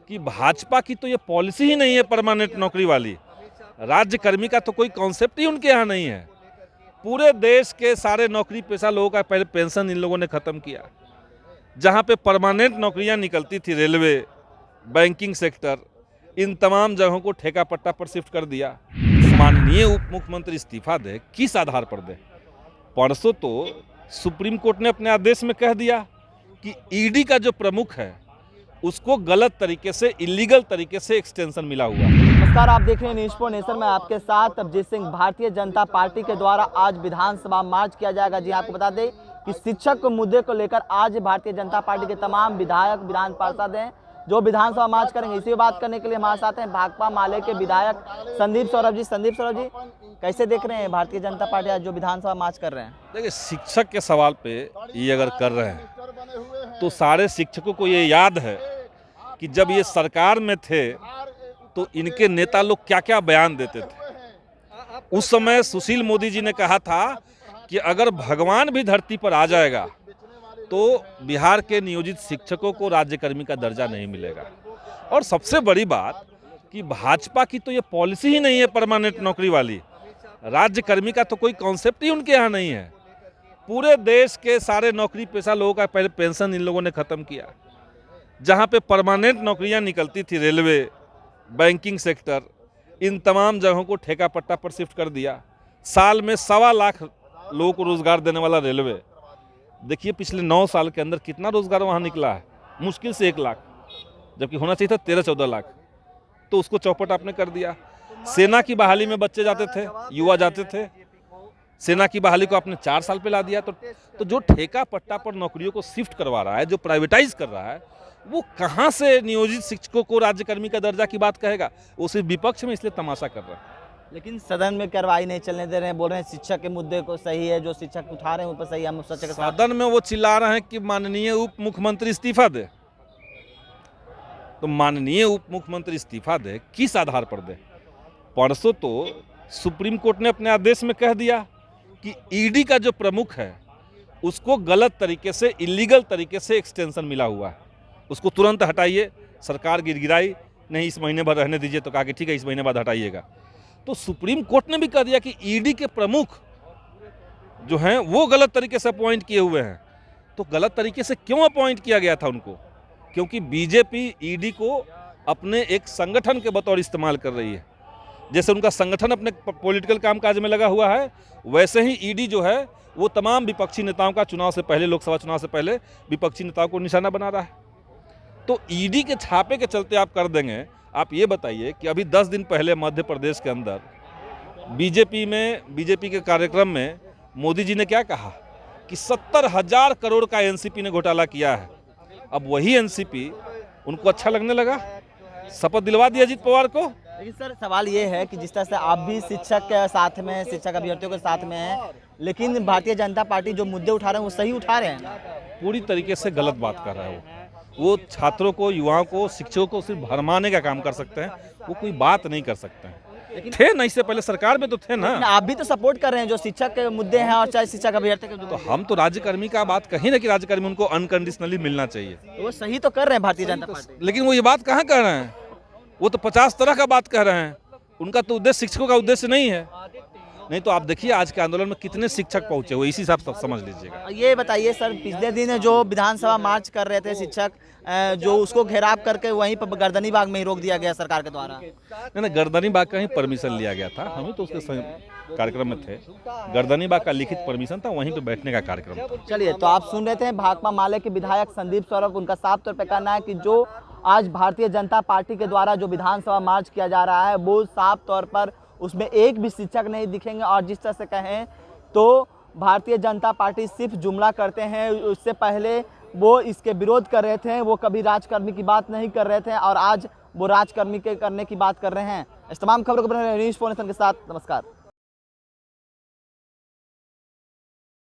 कि भाजपा की तो ये पॉलिसी ही नहीं है परमानेंट नौकरी वाली। राज्यकर्मी का तो कोई कॉन्सेप्ट ही उनके यहाँ नहीं है। पूरे देश के सारे नौकरी पेशा लोगों का पहले पेंशन इन लोगों ने ख़त्म किया। जहाँ पे परमानेंट नौकरियाँ निकलती थी, रेलवे, बैंकिंग सेक्टर, इन तमाम जगहों को ठेका पट्टा पर शिफ्ट कर दिया। माननीय उप मुख्यमंत्री इस्तीफा दे, किस आधार पर दे? परसों तो सुप्रीम कोर्ट ने अपने आदेश में कह दिया कि ईडी का जो प्रमुख है उसको गलत तरीके से, इलीगल तरीके से एक्सटेंशन मिला हुआ। नमस्कार, आप देख रहे हैं न्यूज़ फॉर नेशन में आपके साथ अभिजीत सिंह। भारतीय जनता पार्टी के द्वारा आज विधानसभा मार्च किया जाएगा। जी आपको बता दें कि शिक्षक के मुद्दे को लेकर आज भारतीय जनता पार्टी के तमाम विधायक, विधान पार्षद हैं जो विधानसभा मार्च करेंगे। इसी बात करने के लिए हमारे साथ हैं भाकपा माले के विधायक संदीप सौरभ जी। संदीप सौरभ जी, कैसे देख रहे हैं भारतीय जनता पार्टी आज जो विधानसभा मार्च कर रहे हैं? देखिए, शिक्षक के सवाल पे ये अगर कर रहे हैं तो सारे शिक्षकों को ये याद है कि जब ये सरकार में थे तो इनके नेता लोग क्या क्या बयान देते थे। उस समय सुशील मोदी जी ने कहा था कि अगर भगवान भी धरती पर आ जाएगा तो बिहार के नियोजित शिक्षकों को राज्यकर्मी का दर्जा नहीं मिलेगा। और सबसे बड़ी बात कि भाजपा की तो ये पॉलिसी ही नहीं है परमानेंट नौकरी वाली। राज्यकर्मी का तो कोई कॉन्सेप्ट ही उनके यहाँ नहीं है। पूरे देश के सारे नौकरी पेशा लोगों का पहले पेंशन इन लोगों ने ख़त्म किया। जहाँ पे परमानेंट नौकरियाँ निकलती थी, रेलवे, बैंकिंग सेक्टर, इन तमाम जगहों को ठेका पट्टा पर शिफ्ट कर दिया। साल में 1.25 लाख लोगों को रोज़गार देने वाला रेलवे, देखिए पिछले 9 साल के अंदर कितना रोज़गार वहाँ निकला है। मुश्किल से 1 लाख, जबकि होना चाहिए था 13-14 लाख, तो उसको चौपट आपने कर दिया। सेना की बहाली में बच्चे जाते थे, युवा जाते थे, सेना की बहाली को आपने 4 साल पे ला दिया। तो जो ठेका पट्टा पर नौकरियों को शिफ्ट करवा रहा है, जो प्राइवेटाइज कर रहा है, वो कहाँ से नियोजित शिक्षकों को राज्यकर्मी का दर्जा की बात कहेगा? वो सिर्फ विपक्ष में इसलिए तमाशा कर रहा है। लेकिन सदन में कार्रवाई नहीं चलने दे रहे हैं, बोल रहे हैं शिक्षक के मुद्दे को सही है, जो शिक्षक उठा रहे हैं उन पर सही है। हम सच सदन में वो चिल्ला रहे हैं कि माननीय उप मुख्यमंत्री इस्तीफा दे। तो माननीय उप मुख्यमंत्री इस्तीफा दे, किस आधार पर दे? परसों तो सुप्रीम कोर्ट ने अपने आदेश में कह दिया कि ईडी का जो प्रमुख है उसको गलत तरीके से, इलीगल तरीके से एक्सटेंशन मिला हुआ है, उसको तुरंत हटाइए। सरकार गिड़गिड़ाई, नहीं इस महीने भर रहने दीजिए, तो कहा कि ठीक है इस महीने बाद हटाइएगा। तो सुप्रीम कोर्ट ने भी कह दिया कि ईडी के प्रमुख जो हैं वो गलत तरीके से अपॉइंट किए हुए हैं। तो गलत तरीके से क्यों अपॉइंट किया गया था उनको? क्योंकि बीजेपी ईडी को अपने एक संगठन के बतौर इस्तेमाल कर रही है। जैसे उनका संगठन अपने पॉलिटिकल कामकाज में लगा हुआ है, वैसे ही ईडी जो है वो तमाम विपक्षी नेताओं का चुनाव से पहले, लोकसभा चुनाव से पहले विपक्षी नेताओं को निशाना बना रहा है। तो ईडी के छापे के चलते आप कर देंगे। आप ये बताइए कि अभी 10 दिन पहले मध्य प्रदेश के अंदर बीजेपी के कार्यक्रम में मोदी जी ने क्या कहा कि 70,000 करोड़ का एनसीपी ने घोटाला किया है। अब वही एनसीपी उनको अच्छा लगने लगा, शपथ दिलवा दिया अजीत पवार को। लेकिन सर सवाल ये है कि जिस तरह से आप भी शिक्षक के साथ में, शिक्षक अभ्यर्थियों के साथ में हैं, लेकिन भारतीय जनता पार्टी जो मुद्दे उठा रहे हैं वो सही उठा रहे हैं? पूरी तरीके से गलत बात कर रहा है वो छात्रों को, युवाओं को, शिक्षकों को सिर्फ भरमाने का काम कर सकते हैं, वो कोई बात नहीं कर सकते हैं। थे ना, इससे पहले सरकार में तो थे ना। आप भी तो सपोर्ट कर रहे हैं जो शिक्षक के मुद्दे हैं, और चाहे शिक्षक अभ्यर्थी के। तो हम तो राज्यकर्मी का बात कहीं ना कि राज्यकर्मी उनको अनकंडीशनली मिलना चाहिए। तो वो सही तो कर रहे हैं भारतीय जनता पार्टी, लेकिन वो ये बात कहाँ कह रहे हैं? वो तो 50 तरह का बात कह रहे हैं। उनका तो उद्देश्य शिक्षकों का उद्देश्य नहीं है। नहीं तो आप देखिए आज के आंदोलन में कितने शिक्षक पहुंचे हुए, इसी हिसाब से समझ लीजिएगा। ये बताइए सर, पिछले दिन जो विधानसभा मार्च कर रहे थे शिक्षक, जो उसको घेराव करके वहीं पर गर्दनी बाग में ही रोक दिया गया सरकार के द्वारा। नहीं, गर्दनी बाग का ही परमिशन लिया गया था, हम ही तो उसके कार्यक्रम में थे। गर्दनी बाग का लिखित परमिशन था, वहीं पे बैठने का कार्यक्रम था। चलिए, तो आप सुन रहे थे भाकपा माले के विधायक संदीप सौरभ। उनका साफ तौर पर कहना है कि जो आज भारतीय जनता पार्टी के द्वारा जो विधानसभा मार्च किया जा रहा है वो साफ तौर पर उसमें एक भी शिक्षक नहीं दिखेंगे। और जिस तरह से कहें तो भारतीय जनता पार्टी सिर्फ जुमला करते हैं, उससे पहले वो इसके विरोध कर रहे थे, वो कभी राजकर्मी की बात नहीं कर रहे थे, और आज वो राजकर्मी के करने की बात कर रहे हैं। इस तमाम खबरों को न्यूज़ फॉर नेशन के साथ नमस्कार।